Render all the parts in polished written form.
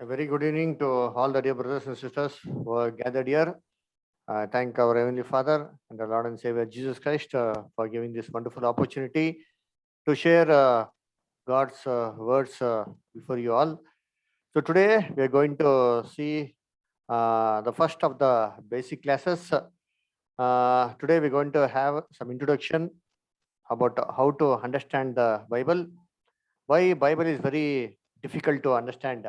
A very good evening to all the dear brothers and sisters who are gathered here. I thank our Heavenly Father and our Lord and Savior Jesus Christ for giving this wonderful opportunity to share God's words before you all. So today we are going to see the first of the basic classes. Today we're going to have some introduction about how to understand the Bible. Why Bible is very difficult to understand.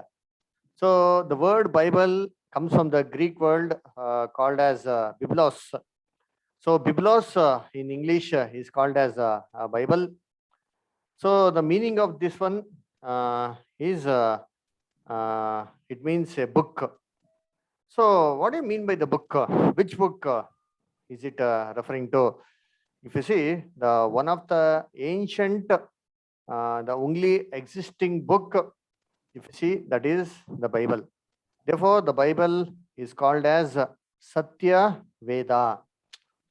So the word Bible comes from the Greek word called as Biblos. So Biblos in English is called as Bible. So the meaning of this one is it means a book. So what do you mean by the book? Which book is it referring to? If you see the one of the ancient, the only existing book, if you see that is the Bible. Therefore, the Bible is called as Satya Veda.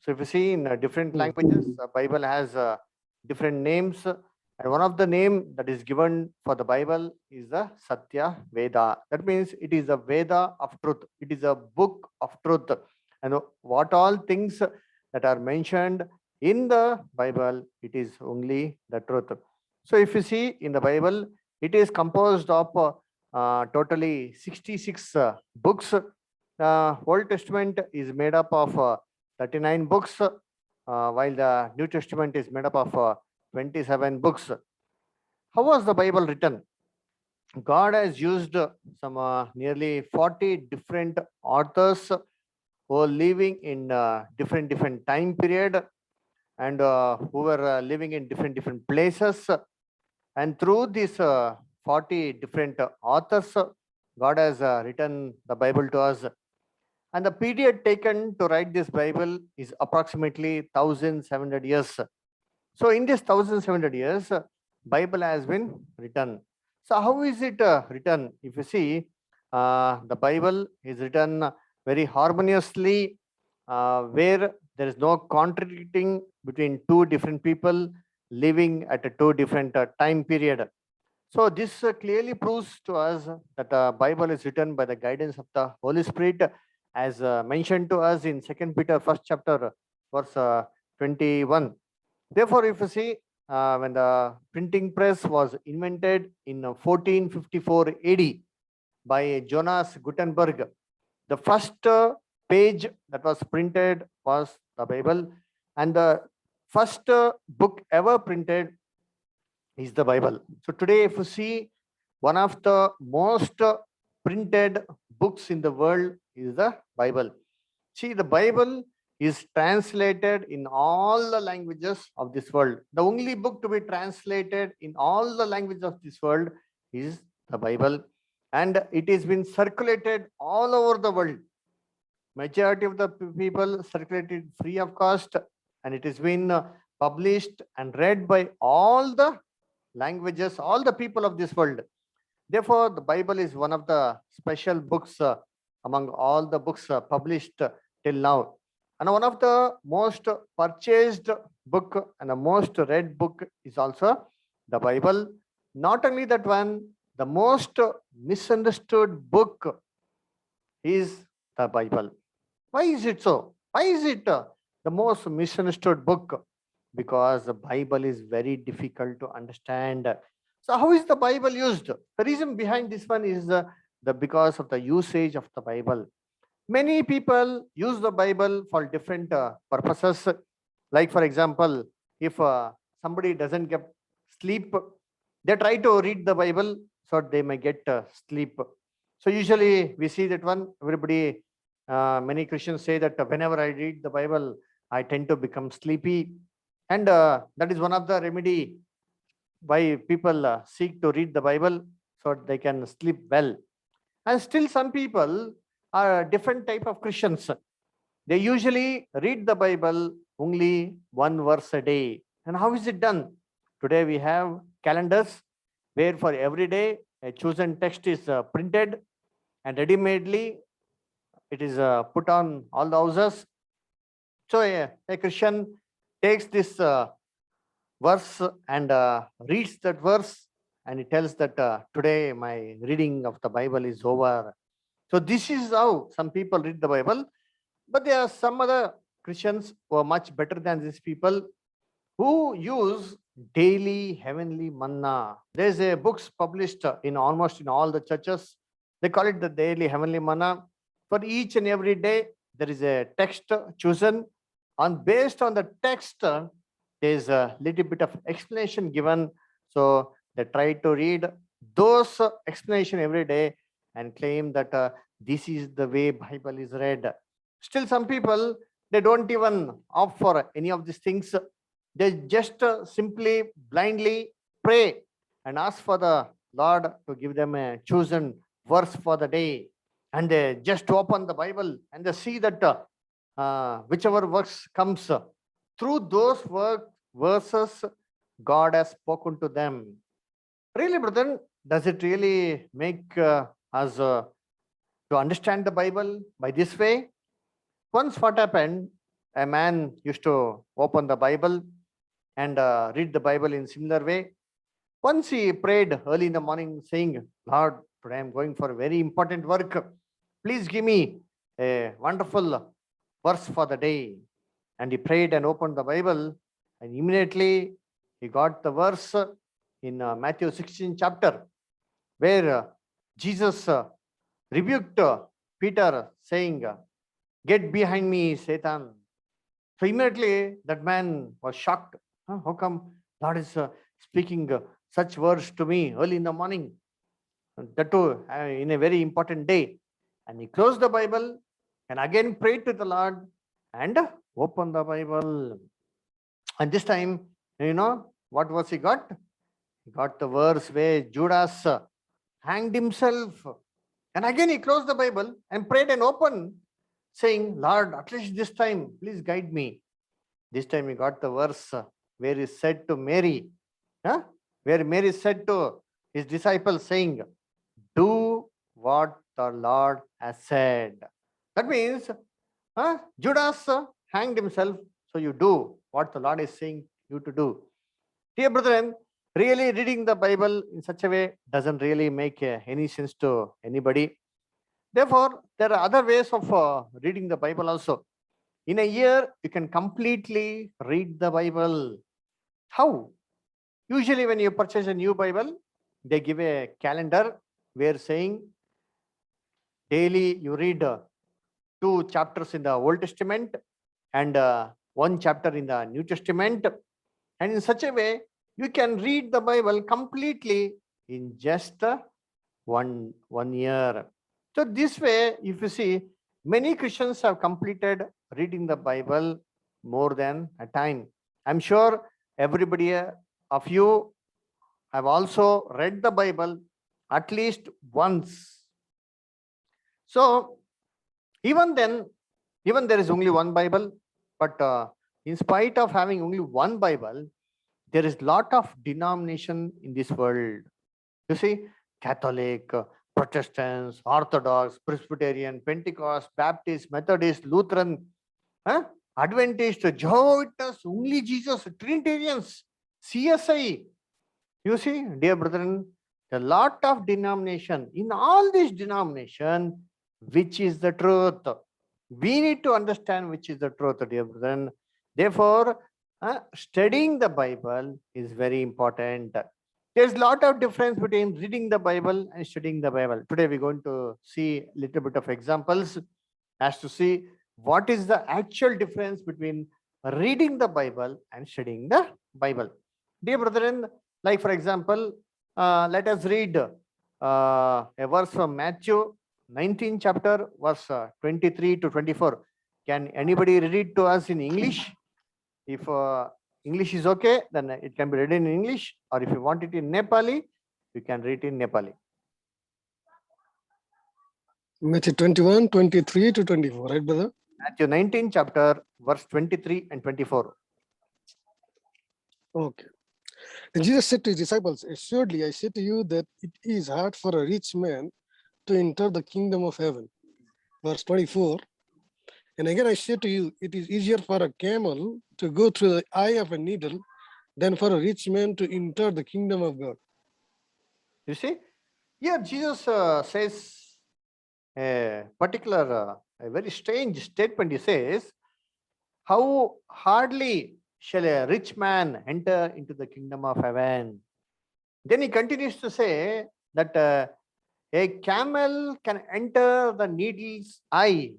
So, if you see in different languages, the Bible has different names, and one of the name that is given for the Bible is the Satya Veda. That means it is a Veda of truth. It is a book of truth, and what all things that are mentioned in the Bible, it is only the truth. So, if you see in the Bible, it is composed of totally 66 books. Old Testament is made up of 39 books, while the New Testament is made up of 27 books. How was the Bible written? God has used some nearly 40 different authors who are living in different time period and who were living in different places. And through these 40 different authors, God has written the Bible to us. And the period taken to write this Bible is approximately 1700 years. So in this 1700 years, Bible has been written. So how is it written? If you see, the Bible is written very harmoniously, where there is no contradicting between two different people living at a two different time period. So this clearly proves to us that the Bible is written by the guidance of the Holy Spirit, as mentioned to us in Second Peter first chapter, verse 21. Therefore, if you see, when the printing press was invented in 1454 AD by Jonas Gutenberg, the first page that was printed was the Bible, and the first book ever printed is the Bible. So today, if you see, one of the most printed books in the world is the Bible. See, the Bible is translated in all the languages of this world. The only book to be translated in all the languages of this world is the Bible, and it has been circulated all over the world. Majority of the people circulated free of cost, and it has been published and read by all the languages, all the people of this world. Therefore, the Bible is one of the special books among all the books published till now. And one of the most purchased book and the most read book is also the Bible. Not only that one, the most misunderstood book is the Bible. Why is it so? Why is it the most misunderstood book? Because the Bible is very difficult to understand. So, how is the Bible used? The reason behind this one is the because of the usage of the Bible. Many people use the Bible for different purposes. Like, for example, if somebody doesn't get sleep, they try to read the Bible so they may get sleep. So, usually we see that one, everybody, many Christians say that whenever I read the Bible, I tend to become sleepy. And that is one of the remedy why people seek to read the Bible so they can sleep well. And still some people are a different type of Christians. They usually read the Bible only one verse a day. And how is it done? Today we have calendars where for every day a chosen text is printed and ready-madely it is put on all the houses. So a Christian takes this verse and reads that verse and he tells that today my reading of the Bible is over. So this is how some people read the Bible, but there are some other Christians who are much better than these people who use daily heavenly manna. There's a books published in almost in all the churches. They call it the daily heavenly manna. For each and every day, there is a text chosen, and based on the text, there's a little bit of explanation given. So they try to read those explanation every day and claim that this is the way Bible is read. Still, some people they don't even opt for any of these things. They just simply blindly pray and ask for the Lord to give them a chosen verse for the day. And they just open the Bible and they see that whichever verse comes through those verses, God has spoken to them. Really, brother, does it really make us to understand the Bible by this way? Once what happened, a man used to open the Bible and read the Bible in similar way. Once he prayed early in the morning saying, Lord, today I'm going for a very important work. Please give me a wonderful verse for the day. And he prayed and opened the Bible, and immediately he got the verse in Matthew 16 chapter, where Jesus rebuked Peter saying, get behind me, Satan. So immediately that man was shocked. Huh? How come God is speaking such words to me early in the morning? That too in a very important day. And he closed the Bible and again prayed to the Lord and opened the Bible. And this time, you know, what was he got? He got the verse where Judas hanged himself. And again he closed the Bible and prayed and opened, saying, Lord, at least this time, please guide me. This time he got the verse where he said to Mary, where Mary said to his disciples, saying, do what the Lord has said. That means Judas hanged himself, so you do what the Lord is saying you to do. Dear brethren, really reading the Bible in such a way doesn't really make any sense to anybody. Therefore, there are other ways of reading the Bible also. In a year, you can completely read the Bible. How? Usually when you purchase a new Bible, they give a calendar where saying daily you read 2 chapters in the Old Testament and 1 chapter in the New Testament. And in such a way, you can read the Bible completely in just one year. So this way, if you see, many Christians have completed reading the Bible more than a time. I'm sure everybody of you have also read the Bible at least once. So even then, even there is only one Bible, but in spite of having only one Bible, there is lot of denomination in this world. You see, Catholic, Protestants, Orthodox, Presbyterian, Pentecost, Baptist, Methodist, Lutheran, Adventist, Jehovah's Witness, only Jesus, Trinitarians, CSI. You see, dear brethren, a lot of denomination. In all these denomination, which is the truth? We need to understand which is the truth, dear brethren. Therefore, studying the Bible is very important. There's a lot of difference between reading the Bible and studying the Bible. Today we're going to see a little bit of examples as to see what is the actual difference between reading the Bible and studying the Bible. Dear brethren, like for example, let us read a verse from Matthew 19 chapter, verse 23 to 24. Can anybody read it to us in English? If English is okay, then it can be read in English, or if you want it in Nepali, you can read it in Nepali. Matthew 21, 23 to 24, right, brother? Matthew 19 chapter, verse 23 and 24. Okay. And Jesus said to his disciples, assuredly, I say to you that it is hard for a rich man to enter the kingdom of heaven. Verse 24. And again, I say to you, it is easier for a camel to go through the eye of a needle than for a rich man to enter the kingdom of God. You see, here Jesus says a particular, a very strange statement. He says, how hardly shall a rich man enter into the kingdom of heaven. Then he continues to say that a camel can enter the needle's eye,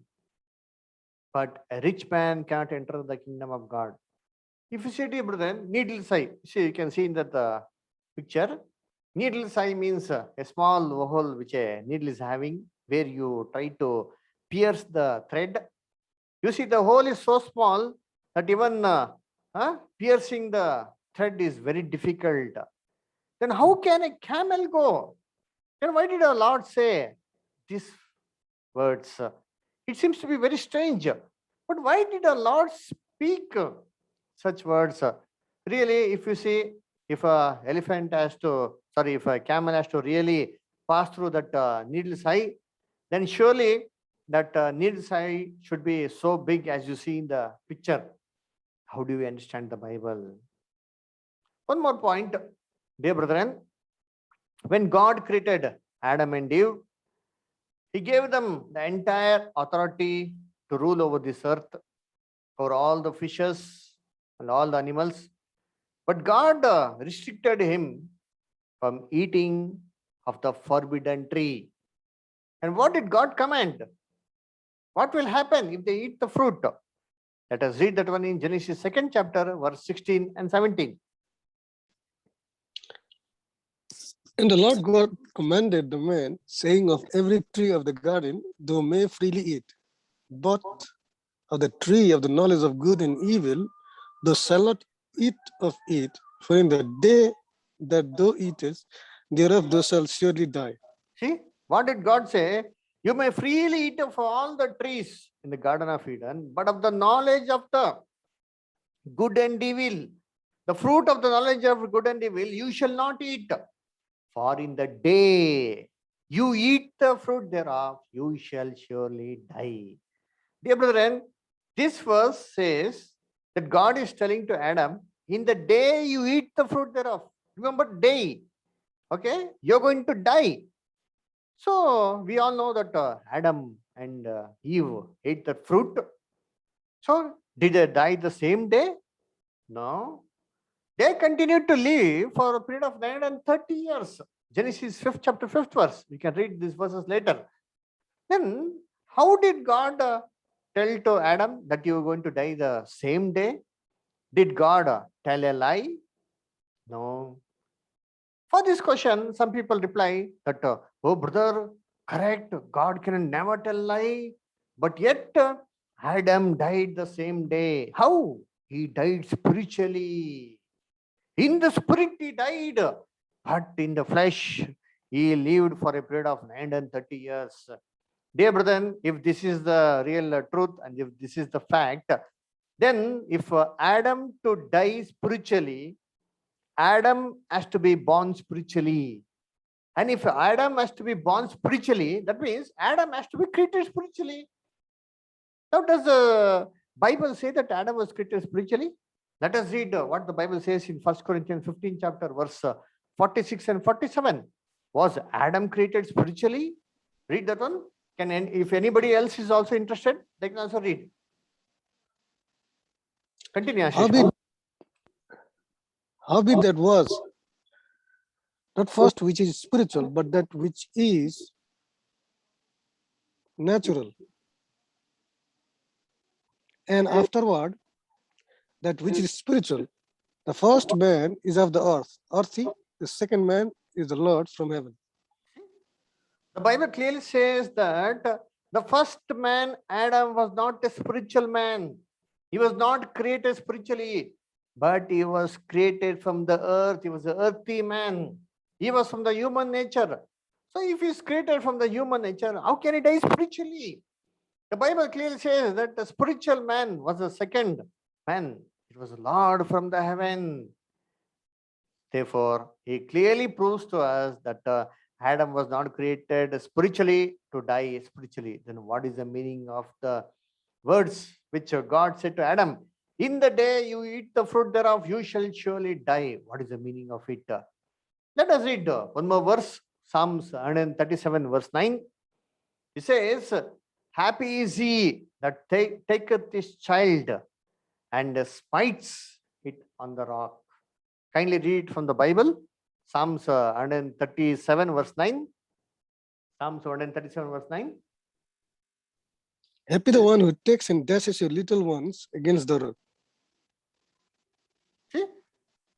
but a rich man cannot enter the kingdom of God. If you see it, brother, needle's eye, see, you can see in that picture. Needle's eye means a small hole which a needle is having, where you try to pierce the thread. You see, the hole is so small that even piercing the thread is very difficult. Then how can a camel go? Then why did our Lord say these words? It seems to be very strange. But why did our Lord speak such words? Really, if you see, if a elephant has to, sorry, if a camel has to really pass through that needle's eye, then surely that needle's eye should be so big as you see in the picture. How do we understand the Bible? One more point, dear brethren. When God created Adam and Eve, He gave them the entire authority to rule over this earth, over all the fishes and all the animals. But God restricted him from eating of the forbidden tree. And what did God command? What will happen if they eat the fruit? Let us read that one in Genesis 2nd chapter, verse 16 and 17. And the Lord God commanded the man, saying, of every tree of the garden thou may freely eat, but of the tree of the knowledge of good and evil thou shalt not eat of it, for in the day that thou eatest thereof thou shalt surely die. See, what did God say? You may freely eat of all the trees in the Garden of Eden, but of the knowledge of the good and evil, the fruit of the knowledge of good and evil, you shall not eat. For in the day you eat the fruit thereof, you shall surely die. Dear brethren, this verse says that God is telling to Adam, in the day you eat the fruit thereof, remember day, okay, you're going to die. So we all know that Adam and Eve ate that fruit. So did they die the same day? No. They continued to live for a period of 930 years. Genesis 5th chapter 5th verse. We can read these verses later. Then how did God tell to Adam that you were going to die the same day? Did God tell a lie? No. For this question, some people reply that, oh brother, correct, God can never tell lie. But yet Adam died the same day. How? He died spiritually. In the spirit he died, but in the flesh he lived for a period of 930 years. Dear brethren, if this is the real truth and if this is the fact, then if Adam to die spiritually, Adam has to be born spiritually. And if Adam has to be born spiritually, that means Adam has to be created spiritually. Now, does the Bible say that Adam was created spiritually? Let us read what the Bible says in 1 Corinthians 15 chapter, verse 46 and 47. Was Adam created spiritually? Read that one. If anybody else is also interested, they can also read. Continue, Ashish. Howbeit that was not first which is spiritual, but that which is natural. And afterward, that which is spiritual. The first man is of the earth, earthy. The second man is the Lord from heaven. The Bible clearly says that the first man, Adam, was not a spiritual man. He was not created spiritually, but he was created from the earth. He was an earthy man. He was from the human nature. So if he's created from the human nature, how can he die spiritually? The Bible clearly says that the spiritual man was the second man. It was Lord from the heaven. Therefore, he clearly proves to us that Adam was not created spiritually to die spiritually. Then what is the meaning of the words which God said to Adam? In the day you eat the fruit thereof, you shall surely die. What is the meaning of it? Let us read one more verse, Psalms 137, verse 9. It says, happy is he that taketh his child and smites it on the rock. Kindly read it from the Bible. Psalms 137, verse 9. Psalms 137, verse 9. Happy the one who takes and dashes your little ones against the rock. See,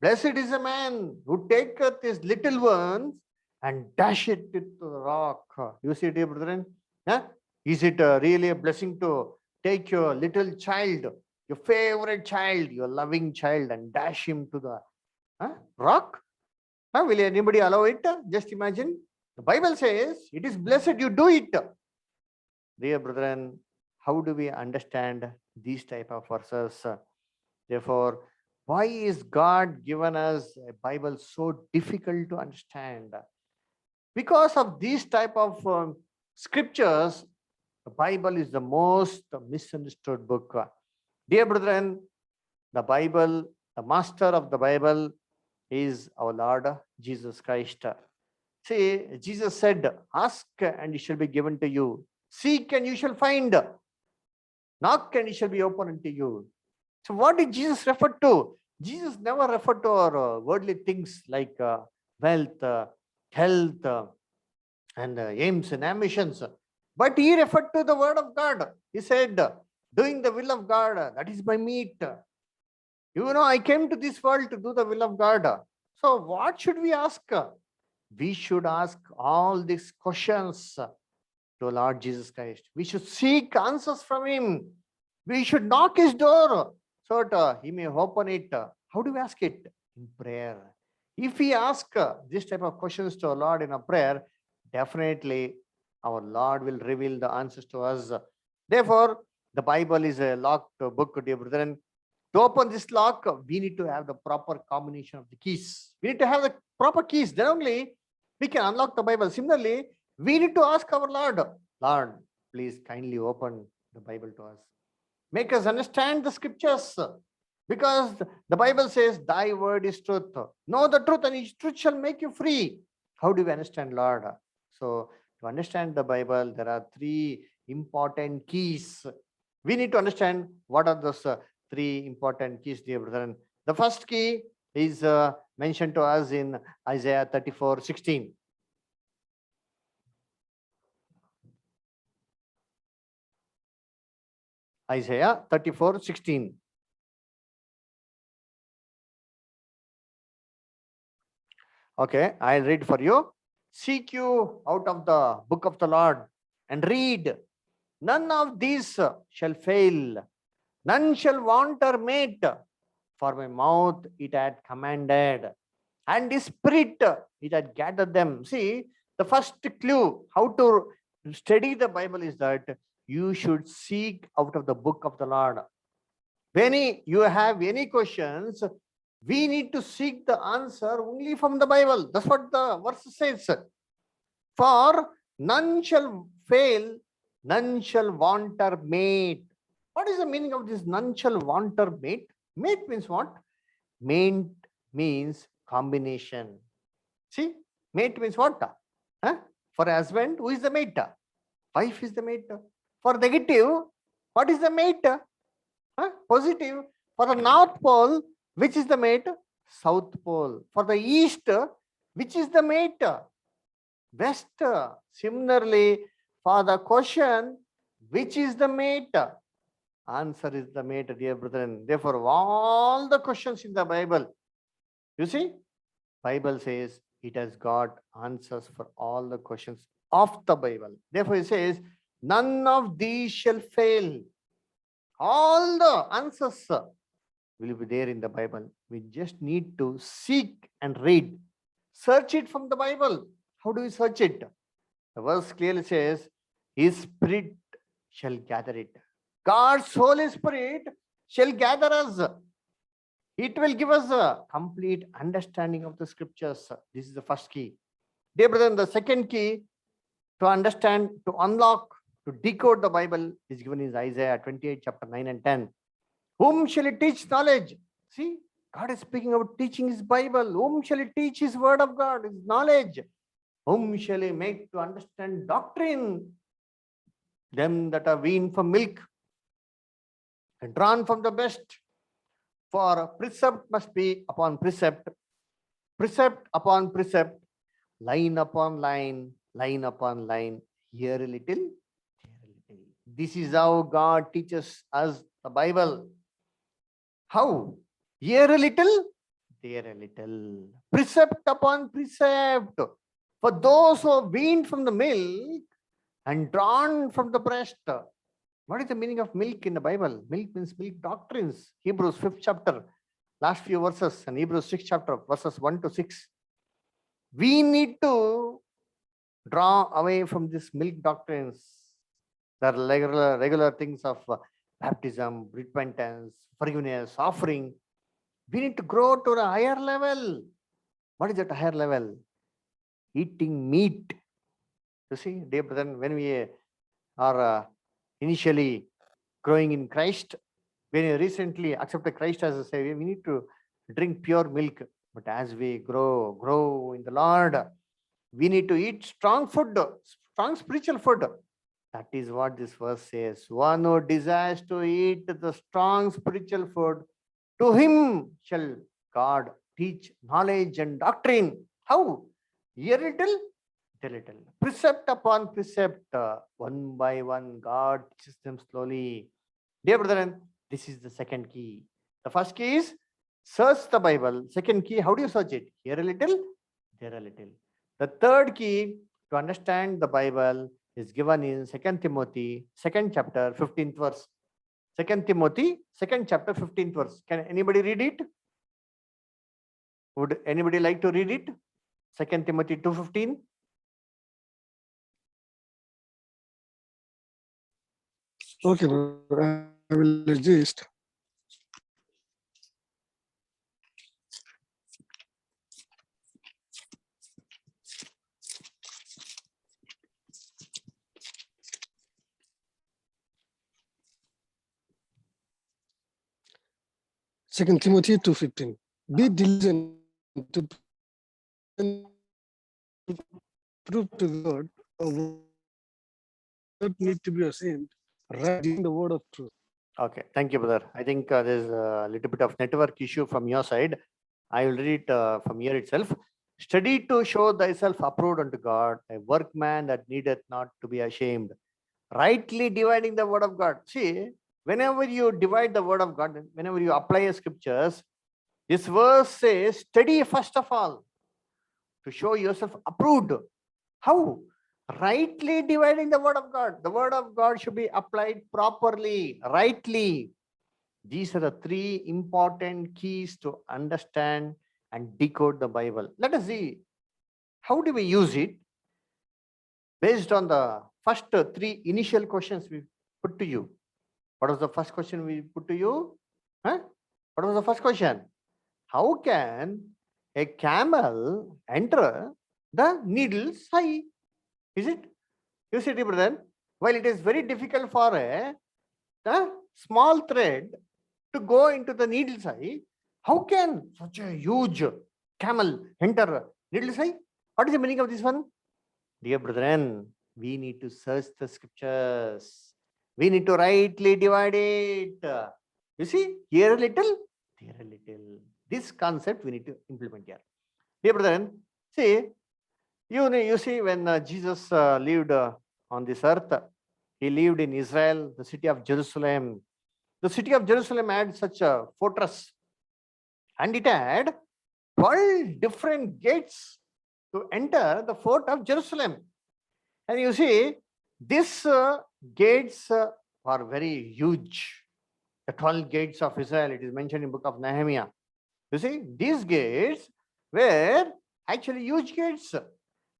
blessed is a man who taketh his little ones and dash it into the rock. You see, dear brethren, is it really a blessing to take your little child, your favorite child, your loving child, and dash him to the rock? Will anybody allow it? Just imagine. The Bible says it is blessed you do it. Dear brethren, how do we understand these type of verses? Therefore, why is God given us a Bible so difficult to understand? Because of these type of scriptures, the Bible is the most misunderstood book. Dear brethren, the Bible, the master of the Bible is our Lord Jesus Christ. See, Jesus said, ask and it shall be given to you. Seek and you shall find. Knock and it shall be opened unto you. So what did Jesus refer to? Jesus never referred to our worldly things like wealth, health, and aims and ambitions. But he referred to the word of God. He said, doing the will of God, that is my meat. You know, I came to this world to do the will of God. So what should we ask? We should ask all these questions to Lord Jesus Christ. We should seek answers from him. We should knock his door so that he may open it. How do we ask it? In prayer. If we ask this type of questions to our Lord in a prayer, definitely our Lord will reveal the answers to us. Therefore, the Bible is a locked book, dear brethren. To open this lock, we need to have the proper combination of the keys. We need to have the proper keys. Then only we can unlock the Bible. Similarly, we need to ask our Lord, Lord, please kindly open the Bible to us. Make us understand the scriptures. Because the Bible says, thy word is truth. Know the truth and each truth shall make you free. How do we understand, Lord? So, to understand the Bible, there are three important keys. We need to understand what are those three important keys, dear brethren. The first key is mentioned to us in Isaiah 34:16. Isaiah 34:16. Okay, I'll read for you. Seek you out of the book of the Lord and read. None of these shall fail. None shall want or mate. For my mouth it had commanded, and his spirit it had gathered them. See, the first clue how to study the Bible is that you should seek out of the book of the Lord. When you have any questions, we need to seek the answer only from the Bible. That's what the verse says. For none shall fail, none shall want or mate. What is the meaning of this none shall want or mate? Mate means what? Mate means combination. See, mate means what? For husband, who is the mate? Wife is the mate. For negative, what is the mate? Positive. For the North Pole, which is the mate? South Pole. For the East, which is the mate? West. Similarly, for the question, which is the mate? Answer is the mate, dear brethren. Therefore, all the questions in the Bible, you see, Bible says it has got answers for all the questions of the Bible. Therefore, it says, none of these shall fail. All the answers will be there in the Bible. We just need to seek and read. Search it from the Bible. How do we search it? The verse clearly says, his spirit shall gather it. God's Holy Spirit shall gather us. It will give us a complete understanding of the scriptures. This is the first key. Dear brethren, the second key to understand, to unlock, to decode the Bible is given in Isaiah 28, chapter 9 and 10. Whom shall it teach knowledge? See, God is speaking about teaching his Bible. Whom shall he teach his word of God, his knowledge? Whom shall he make to understand doctrine? Them that are weaned from milk and drawn from the best. For precept must be upon precept, precept upon precept, line upon line, line upon line, here a little, there a little. This is how God teaches us the Bible. How? Here a little, there a little. Precept upon precept. For those who are weaned from the milk and drawn from the breast. What is the meaning of milk in the Bible? Milk means milk doctrines. Hebrews 5th chapter, last few verses, and Hebrews 6th chapter, verses 1 to 6. We need to draw away from these milk doctrines. The regular things of baptism, repentance, forgiveness, offering. We need to grow to a higher level. What is that higher level? Eating meat. You see, dear brethren, when we are initially growing in Christ, when you recently accepted Christ as a Savior, we need to drink pure milk. But as we grow in the Lord, we need to eat strong food, strong spiritual food. That is what this verse says. One who desires to eat the strong spiritual food, to him shall God teach knowledge and doctrine. How? Here little, there little. Precept upon precept, one by one, God teaches them slowly. Dear brethren, this is the second key. The first key is search the Bible. Second key, how do you search it? Here a little, there a little. The third key to understand the Bible is given in 2 Timothy, 2nd chapter, 15th verse. 2 Timothy, 2nd chapter, 15th verse. Can anybody read it? Would anybody like to read it? 2 Timothy 2:15. Okay, brother, I will adjust. Second Timothy 2:15. Be diligent to prove to God not need to be ashamed, writing the word of truth. Okay, thank you, brother. I think there's a little bit of network issue from your side. I will read it from here itself. Study to show thyself approved unto God, a workman that needeth not to be ashamed. Rightly dividing the word of God. See, whenever you divide the word of God, whenever you apply scriptures, this verse says, study first of all to show yourself approved. How? Rightly dividing the word of God. The word of God should be applied properly, rightly. These are the three important keys to understand and decode the Bible. Let us see, how do we use it? Based on the first three initial questions we put to you. What was the first question we put to you? Huh? What was the first question? How can a camel enter the needle's eye? Is it? You see, brother, while it is very difficult for a small thread to go into the needle's eye, how can such a huge camel enter needle's eye? What is the meaning of this one? Dear brethren, we need to search the scriptures. We need to rightly divide it. You see, here a little, there a little. This concept we need to implement here. Dear brethren, see, you see, when Jesus lived on this earth, he lived in Israel, the city of Jerusalem. The city of Jerusalem had such a fortress, and it had 12 different gates to enter the fort of Jerusalem. And you see, these gates are very huge. The 12 gates of Israel, it is mentioned in book of Nehemiah. You see, these gates were actually huge gates.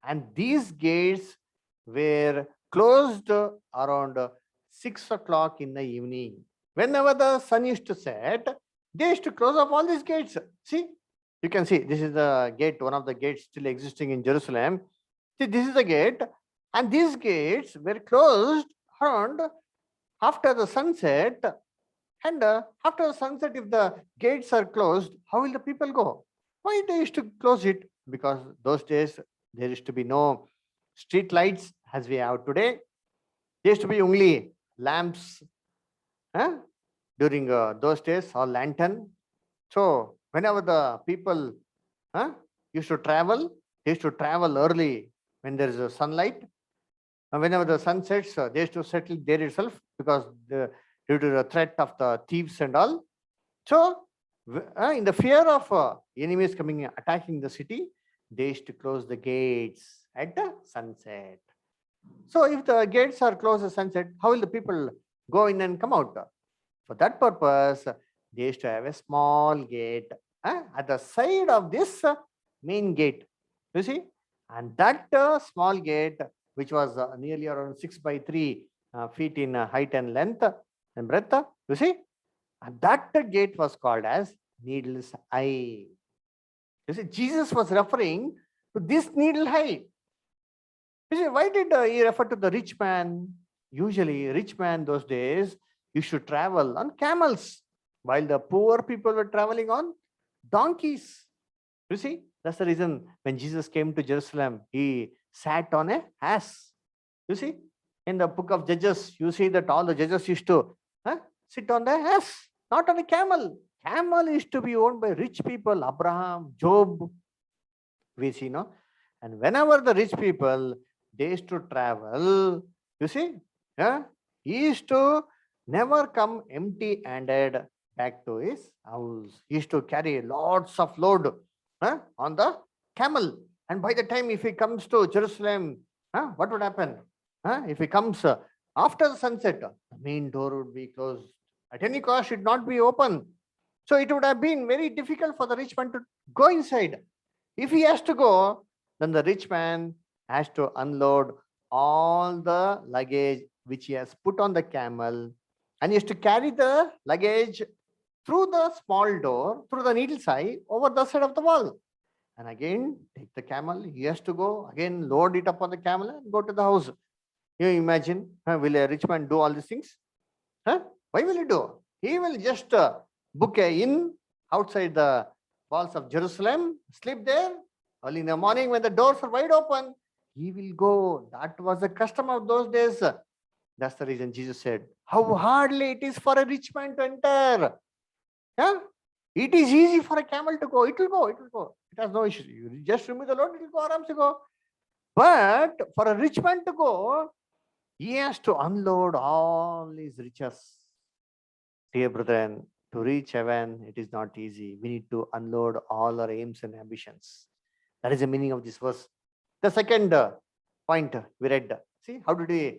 And these gates were closed around 6 o'clock in the evening. Whenever the sun used to set, they used to close off all these gates. See, you can see this is the gate, one of the gates still existing in Jerusalem. See, this is the gate, and these gates were closed around after the sunset And after sunset, if the gates are closed, how will the people go? Why they used to close it? Because those days there used to be no street lights as we have today. There used to be only lamps, huh? During those days, or lantern. So whenever the people huh, used to travel, they used to travel early when there is a sunlight. And whenever the sun sets, they used to settle there itself because due to the threat of the thieves and all. So in the fear of enemies coming attacking the city, they used to close the gates at the sunset. So if the gates are closed at sunset, how will the people go in and come out? For that purpose, they used to have a small gate at the side of this main gate. You see? And that small gate, which was nearly around 6 by 3 feet in height and length and breadth, you see? And that gate was called as Needle's Eye. You see, Jesus was referring to this needle eye. You see, why did he refer to the rich man? Usually, rich man those days used to travel on camels, while the poor people were traveling on donkeys. You see, that's the reason when Jesus came to Jerusalem, he sat on a ass. You see, in the book of Judges, you see that all the judges used to sit on the ass, not on a camel. Camel used to be owned by rich people, Abraham, Job, we see, no? And whenever the rich people, they used to travel, you see, he used to never come empty-handed back to his house. He used to carry lots of load on the camel. And by the time if he comes to Jerusalem, what would happen? If he comes after the sunset, the main door would be closed. At any cost, it not be open. So it would have been very difficult for the rich man to go inside. If he has to go, then the rich man has to unload all the luggage which he has put on the camel, and he has to carry the luggage through the small door, through the needle's eye, over the side of the wall. And again, take the camel, he has to go, again load it up on the camel and go to the house. You imagine, will a rich man do all these things? Why will he do? He will just book a inn outside the walls of Jerusalem, sleep there. Early in the morning when the doors are wide open, he will go. That was the custom of those days. That's the reason Jesus said, how hardly it is for a rich man to enter. Yeah? It is easy for a camel to go. It will go. It will go. It has no issue. You just remove the load, it will go around to go. But for a rich man to go, he has to unload all his riches. Dear brethren, to reach heaven, it is not easy. We need to unload all our aims and ambitions. That is the meaning of this verse. The second point we read. See, how did we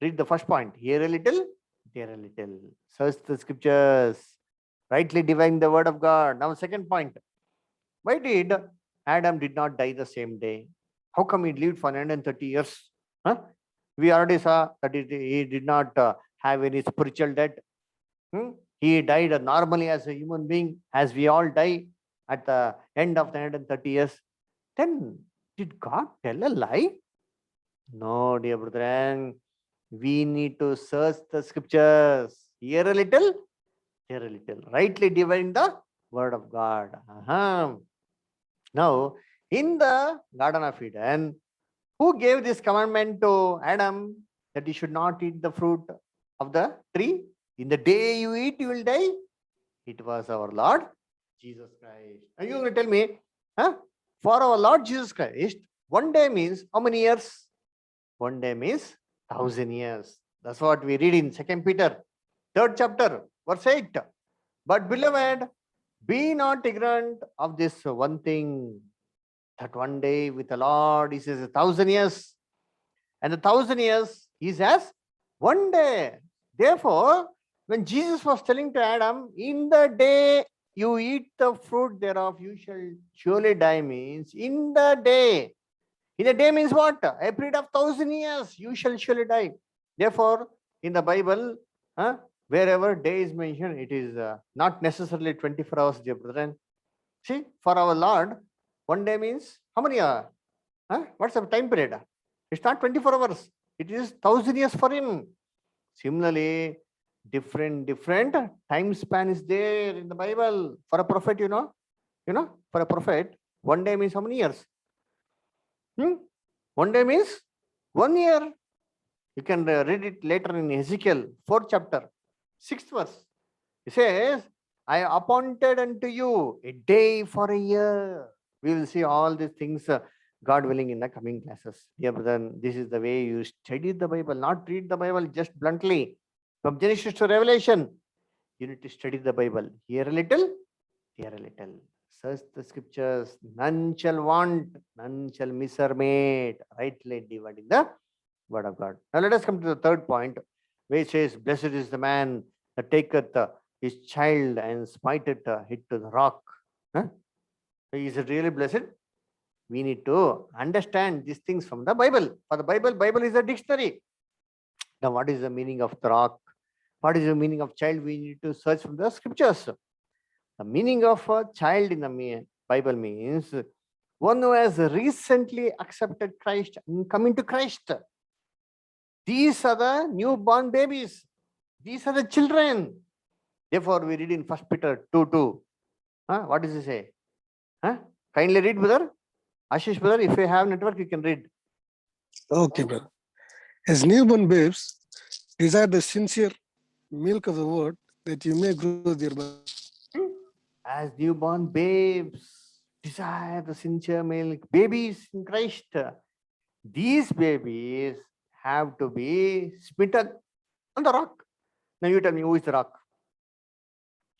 read the first point? Hear a little, there a little. Search the scriptures. Rightly divine the word of God. Now, second point. Why did Adam did not die the same day? How come he lived for 130 years? We already saw that he did not have any spiritual death. He died normally as a human being, as we all die at the end of the 130 years. Then, did God tell a lie? No, dear brethren. We need to search the scriptures. Hear a little, hear a little. Rightly divine the word of God. Now, in the Garden of Eden, who gave this commandment to Adam that he should not eat the fruit of the tree? In the day you eat, you will die. It was our Lord Jesus Christ. Are you going to tell me, for our Lord Jesus Christ, one day means how many years? One day means 1,000 years. That's what we read in 2 Peter, 3rd chapter, verse 8. But beloved, be not ignorant of this one thing, that one day with the Lord is as 1,000 years, and 1,000 years is as one day. Therefore, when Jesus was telling to Adam, in the day you eat the fruit thereof, you shall surely die, means in the day. In the day means what? A period of 1,000 years, you shall surely die. Therefore, in the Bible, wherever day is mentioned, it is not necessarily 24 hours, dear brethren. See, for our Lord, one day means how many hours? What's the time period? It's not 24 hours. It is 1,000 years for him. Similarly, different time span is there in the Bible. For a prophet, for a prophet, one day means how many years? One day means 1 year. You can read it later in Ezekiel 4th chapter, 6th verse. He says, I appointed unto you a day for a year. We will see all these things, God willing, in the coming classes. Dear brother, this is the way you study the Bible, not read the Bible just bluntly. From Genesis to Revelation, you need to study the Bible. Here a little, there a little. Search the scriptures. None shall want, none shall miss or made. Rightly dividing the word of God. Now let us come to the third point, where it says, blessed is the man that taketh his child and smiteth it to the rock. Huh? Is it really blessed? We need to understand these things from the Bible. For the Bible is a dictionary. Now, what is the meaning of the rock? What is the meaning of child? We need to search from the scriptures. The meaning of a child in the Bible means one who has recently accepted Christ and come into Christ. These are the newborn babies. These are the children. Therefore, we read in 1 Peter 2:2. What does it say? Kindly read, brother. Ashish, brother, if you have network, you can read. Okay, brother. As newborn babes, desire the sincere milk of the word that you may grow thereby. As newborn babes, desire the sincere milk. Babies in Christ. These babies have to be smitten on the rock. Now you tell me, who is the rock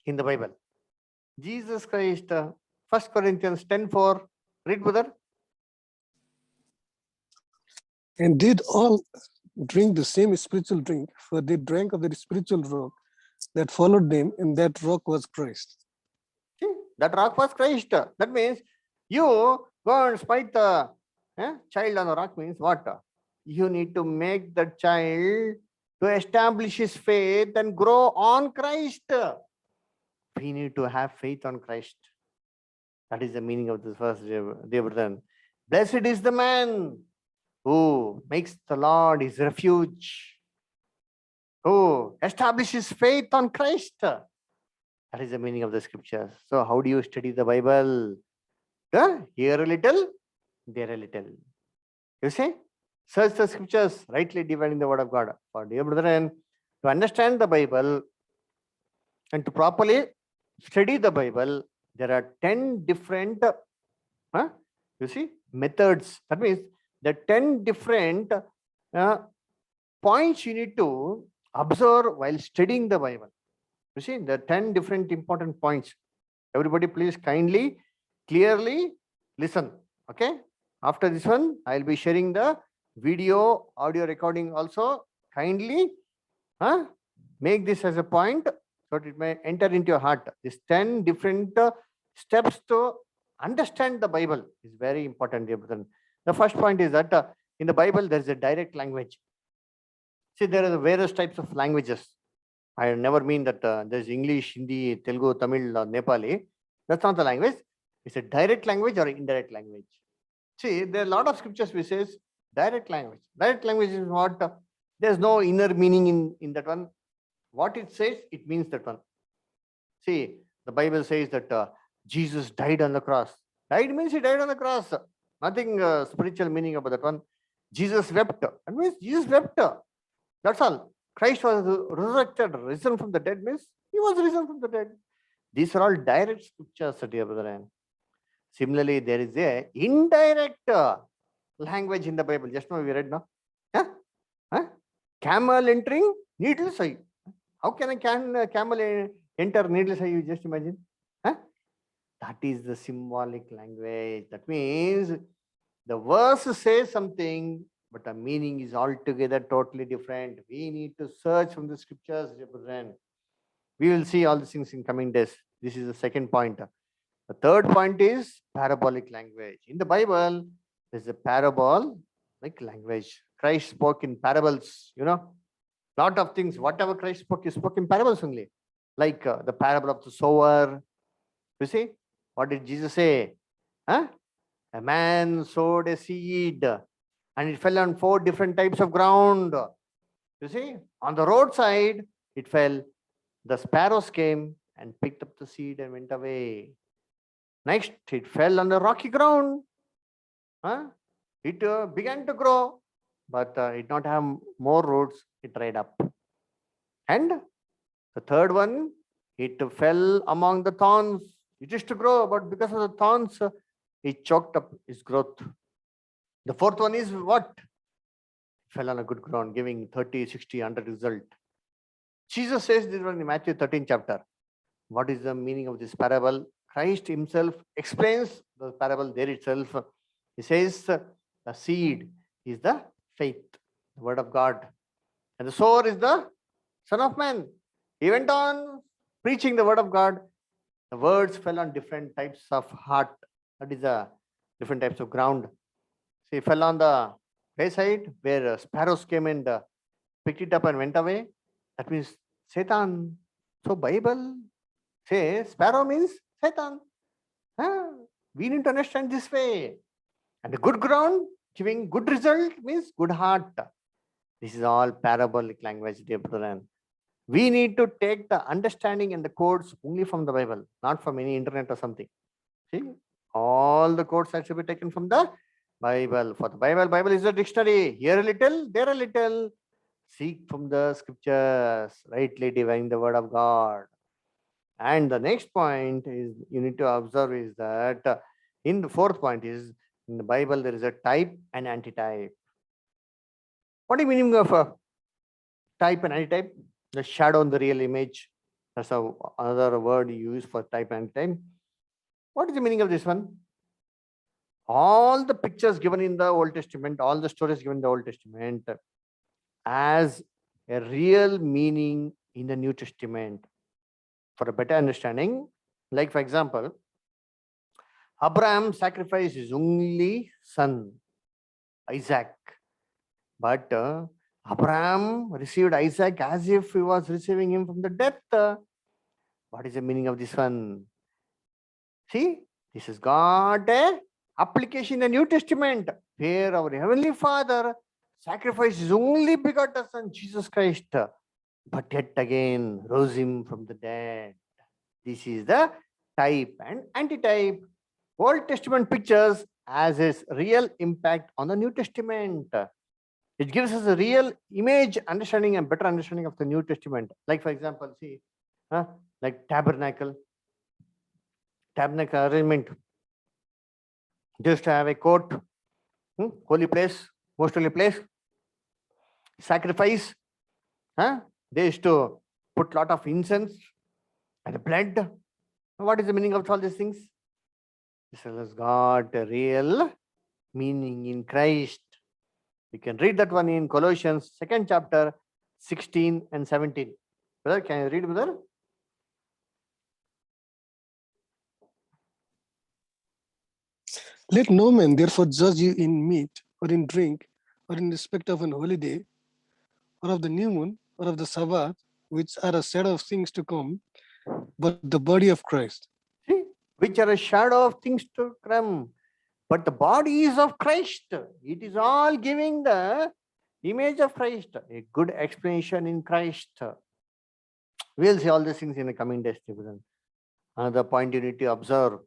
in the Bible? Jesus Christ. 1 Corinthians 10:4. Read, brother. And did all drink the same spiritual drink, for they drank of the spiritual rock that followed them, and that rock was Christ. See, that rock was Christ. That means you go and smite the child on the rock means what? You need to make the child to establish his faith and grow on Christ. We need to have faith on Christ. That is the meaning of this verse, dear brother. Blessed is the man who makes the Lord his refuge, who establishes faith on Christ. That is the meaning of the scriptures. So how do you study the Bible? Here a little, there a little. You see? Search the scriptures, rightly dividing the word of God. For dear brethren, to understand the Bible and to properly study the Bible, there are 10 different methods. That means the 10 different points you need to observe while studying the Bible. You see, the 10 different important points. Everybody, please kindly, clearly listen. Okay. After this one, I'll be sharing the video, audio recording also. Kindly make this as a point so that it may enter into your heart. These 10 different steps to understand the Bible is very important. The first point is that in the Bible, there is a direct language. See, there are various types of languages. I never mean that there's English, Hindi, Telugu, Tamil, or Nepali. That's not the language. It's a direct language or indirect language. See, there are a lot of scriptures which says direct language. Direct language is what? There's no inner meaning in that one. What it says, it means that one. See, the Bible says that Jesus died on the cross. Died means he died on the cross. Nothing spiritual meaning about that one. Jesus wept. That means Jesus wept. That's all. Christ was resurrected, risen from the dead means he was risen from the dead. These are all direct scriptures, dear brethren. Similarly, there is a indirect language in the Bible. Just now we read now. Camel entering needle's eye. How can a camel enter needle's eye? You just imagine. That is the symbolic language. That means the verse says something, but the meaning is altogether totally different. We need to search from the scriptures, brethren. We will see all these things in coming days. This is the second point. The third point is parabolic language. In the Bible, there's a parable like language. Christ spoke in parables, lot of things. Whatever Christ spoke, he spoke in parables only. Like the parable of the sower. You see, what did Jesus say? A man sowed a seed and it fell on 4 different types of ground. You see, on the roadside, it fell. The sparrows came and picked up the seed and went away. Next, it fell on the rocky ground. Huh? It began to grow, but it not have more roots. It dried up. And the third one, it fell among the thorns. It used to grow, but because of the thorns, it choked up its growth. The fourth one is what? Fell on a good ground, giving 30, 60, 100 result. Jesus says this one in Matthew 13 chapter. What is the meaning of this parable? Christ himself explains the parable there itself. He says the seed is the faith, the word of God. And the sower is the Son of Man. He went on preaching the word of God. The words fell on different types of heart. That is the different types of ground. See, fell on the wayside where sparrows came and picked it up and went away. That means Satan. So Bible says sparrow means Satan. We need to understand this way. And the good ground giving good result means good heart. This is all parabolic language, dear brother. We need to take the understanding and the codes only from the Bible, not from any internet or something. See, all the codes have to be taken from the Bible. For the Bible is a dictionary. Here a little, there a little. Seek from the scriptures, rightly dividing the word of God. And the next point is you need to observe is that in the fourth point is in the Bible there is a type and antitype. What is the meaning of a type and antitype? The shadow and the real image. That's another word you use for type and antitype. What is the meaning of this one? All the pictures given in the Old Testament, all the stories given in the Old Testament as a real meaning in the New Testament. For a better understanding, like for example, Abraham sacrificed his only son, Isaac. But Abraham received Isaac as if he was receiving him from the death. What is the meaning of this one? See, this has got a application in the New Testament where our Heavenly Father sacrificed his only begotten Son, Jesus Christ, but yet again rose him from the dead. This is the type and antitype. Old Testament pictures as its real impact on the New Testament. It gives us a real image understanding and better understanding of the New Testament. Like for example, see, like tabernacle arrangement. Just have a court, holy place, most holy place, sacrifice. They used to put lot of incense and blood. What is the meaning of all these things? This has got a real meaning in Christ. You can read that one in Colossians 2nd chapter 16 and 17. Brother, can you read, brother? Let no man therefore judge you in meat or in drink or in respect of an holiday or of the new moon or of the Sabbath, which are a shadow of things to come, but the body of Christ. See, which are a shadow of things to come, but the body is of Christ. It is all giving the image of Christ, a good explanation in Christ. We'll see all these things in the coming days. Another point you need to observe,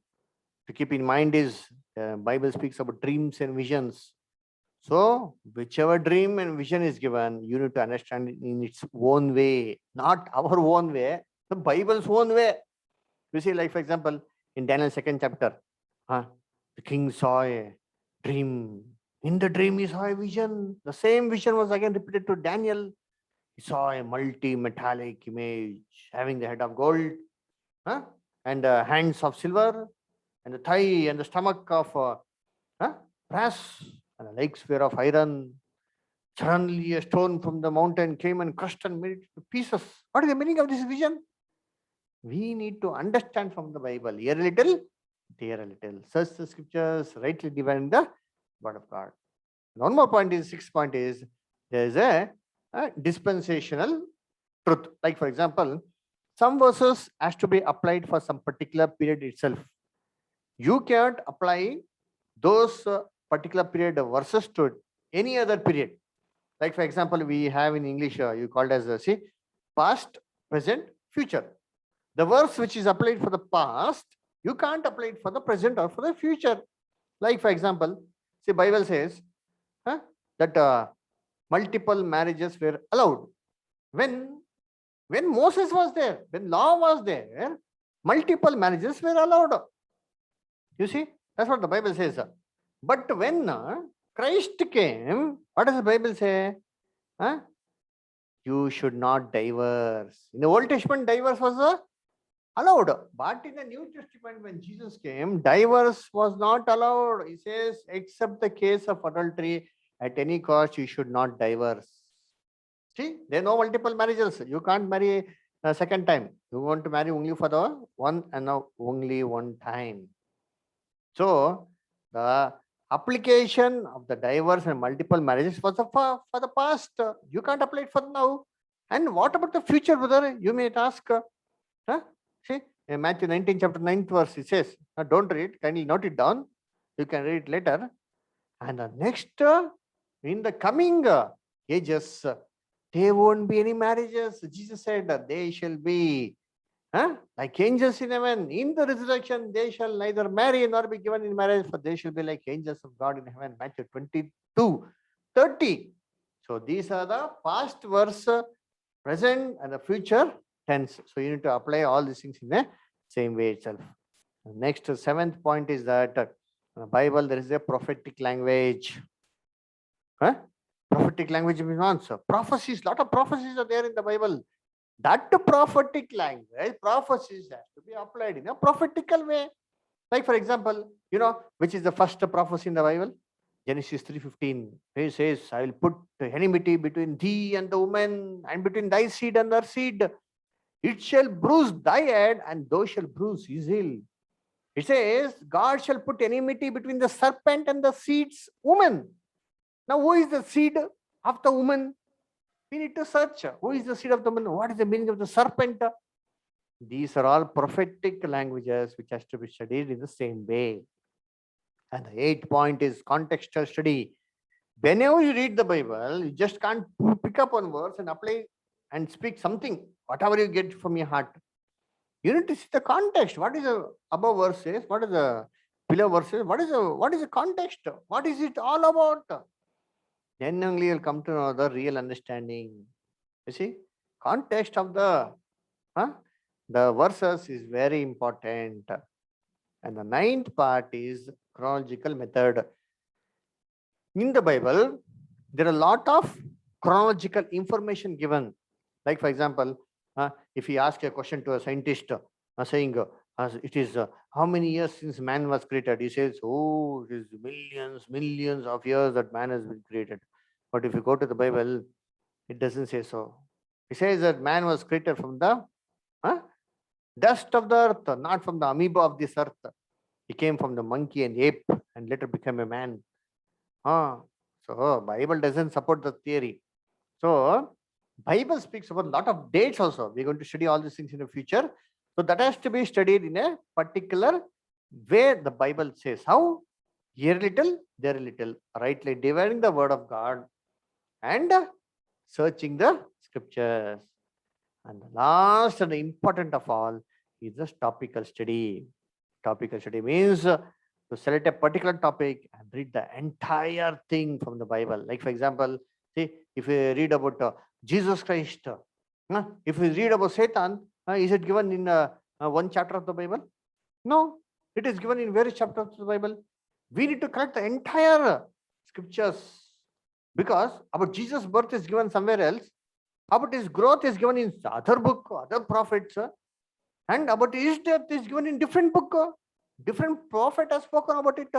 to keep in mind is the Bible speaks about dreams and visions. So whichever dream and vision is given, you need to understand it in its own way, not our own way, the Bible's own way. You see, like for example, in Daniel 2nd chapter, the king saw a dream. In the dream, he saw a vision. The same vision was again repeated to Daniel. He saw a multi-metallic image having the head of gold, and hands of silver, and the thigh and the stomach of brass, and the legs were of iron. Suddenly a stone from the mountain came and crushed and made it to pieces. What is the meaning of this vision? We need to understand from the Bible. Here a little, there a little. Search the scriptures, rightly divine the word of God. And one more point is, sixth point is, there is a dispensational truth. Like for example, some verses has to be applied for some particular period itself. You can't apply those particular period verses to any other period. Like for example, we have in English, you called as see, past, present, future. The verse which is applied for the past, you can't apply it for the present or for the future. Like for example, see Bible says that multiple marriages were allowed. When Moses was there, when law was there, multiple marriages were allowed. You see, that's what the Bible says. But when Christ came, what does the Bible say? You should not divorce. In the Old Testament, divorce was allowed. But in the New Testament, when Jesus came, divorce was not allowed. He says, except the case of adultery, at any cost, you should not divorce. See, there are no multiple marriages. You can't marry a second time. You want to marry only for the one and now only one time. So, the application of the divorce and multiple marriages was for the past. You can't apply it for now. And what about the future, brother? You may ask. See, in Matthew 19, chapter 9th verse, it says, don't read, kindly note it down. You can read it later. And the next, in the coming ages, there won't be any marriages. Jesus said that they shall be like angels in heaven. In the resurrection, they shall neither marry nor be given in marriage, for they shall be like angels of God in heaven. Matthew 22:30. So these are the past verse, present, and the future tense. So you need to apply all these things in the same way itself. Next, 7th point is that in the Bible there is a prophetic language. Prophetic language means prophecies. Lot of prophecies are there in the Bible. That prophetic language, prophecies has to be applied in a prophetical way. Like for example, which is the first prophecy in the Bible? Genesis 3:15. He says, I will put enmity between thee and the woman, and between thy seed and her seed. It shall bruise thy head, and thou shalt bruise his heel. It says, God shall put enmity between the serpent and the seed's woman. Now, who is the seed of the woman? We need to search. Who is the seed of the woman? What is the meaning of the serpent? These are all prophetic languages which has to be studied in the same way. And the 8th point is contextual study. Whenever you read the Bible, you just can't pick up one verse and apply and speak something, whatever you get from your heart. You need to see the context. What is the above verses? What is the below verses? What is the context? What is it all about? Then only you'll come to know the real understanding. You see, context of the verses is very important. And the 9th part is chronological method. In the Bible, there are a lot of chronological information given. Like for example, if you ask a question to a scientist saying it is how many years since man was created, he says, oh, it is millions of years that man has been created. But if you go to the Bible, it doesn't say so. It says that man was created from the dust of the earth, not from the amoeba of this earth. He came from the monkey and ape and later became a man. So Bible doesn't support the theory. So Bible speaks about a lot of dates also. We're going to study all these things in the future. So that has to be studied in a particular way. The Bible says how? Here a little, there a little. Rightly dividing the word of God and searching the scriptures. And the last and the important of all is the topical study. Topical study means to select a particular topic and read the entire thing from the Bible. Like for example, see, if you read about Jesus Christ, if you read about Satan, is it given in one chapter of the Bible? No, it is given in various chapters of the Bible. We need to collect the entire scriptures, because about Jesus' birth is given somewhere else, about his growth is given in other book, other prophets, and about his death is given in different book. Different prophet has spoken about it.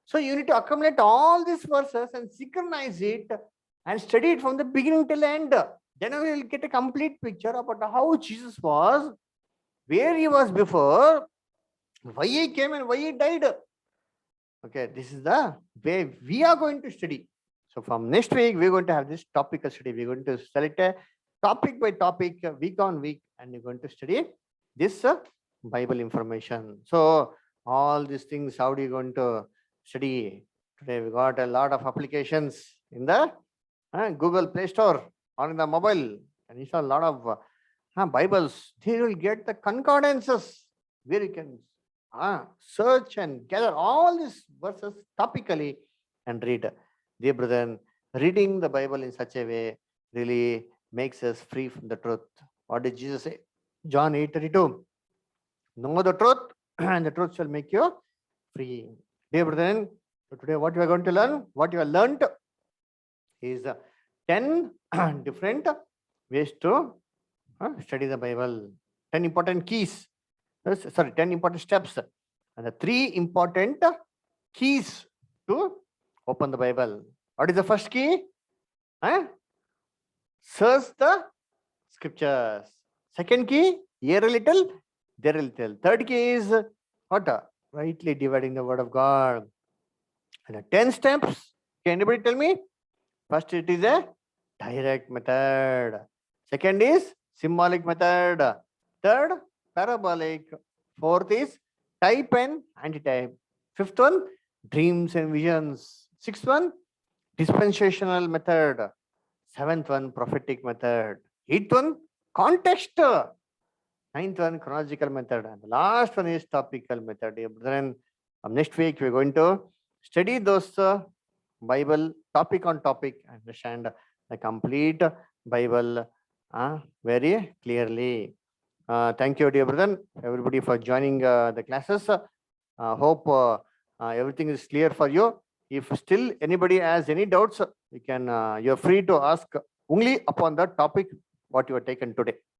So you need to accumulate all these verses and synchronize it and study it from the beginning till end. Then we will get a complete picture about how Jesus was, where he was before, why he came and why he died. Okay, this is the way we are going to study. So from next week, we're going to have this topical study. We're going to select a topic by topic, week on week, and we're going to study this Bible information. So all these things, how are you going to study? Today we got a lot of applications in the Google Play Store or in the mobile, and install a lot of Bibles, they will get the concordances where you can search and gather all these verses topically and read. Dear brethren, reading the Bible in such a way really makes us free from the truth. What did Jesus say? John 8:32. Know the truth, and the truth shall make you free. Dear brethren, today what you are going to learn, what you have learned is 10 different ways to study the Bible. 10 important keys. 10 important steps. And the 3 important keys to open the Bible. What is the first key? Search the scriptures. Second key, hear a little, there a little. Third key is what? Rightly dividing the word of God. And the 10 steps. Can anybody tell me? First, it is a direct method. Second is symbolic method. Third, parabolic. Fourth is type and antitype. Fifth one, dreams and visions. Sixth one, dispensational method. Seventh one, prophetic method. Eighth one, context. Ninth one, chronological method. And the last one is topical method. Then next week we're going to study those Bible topic on topic, understand the complete Bible very clearly. Thank you, dear brother, everybody for joining the classes. Hope everything is clear for you. If still anybody has any doubts, you can you're free to ask only upon the topic what you have taken today.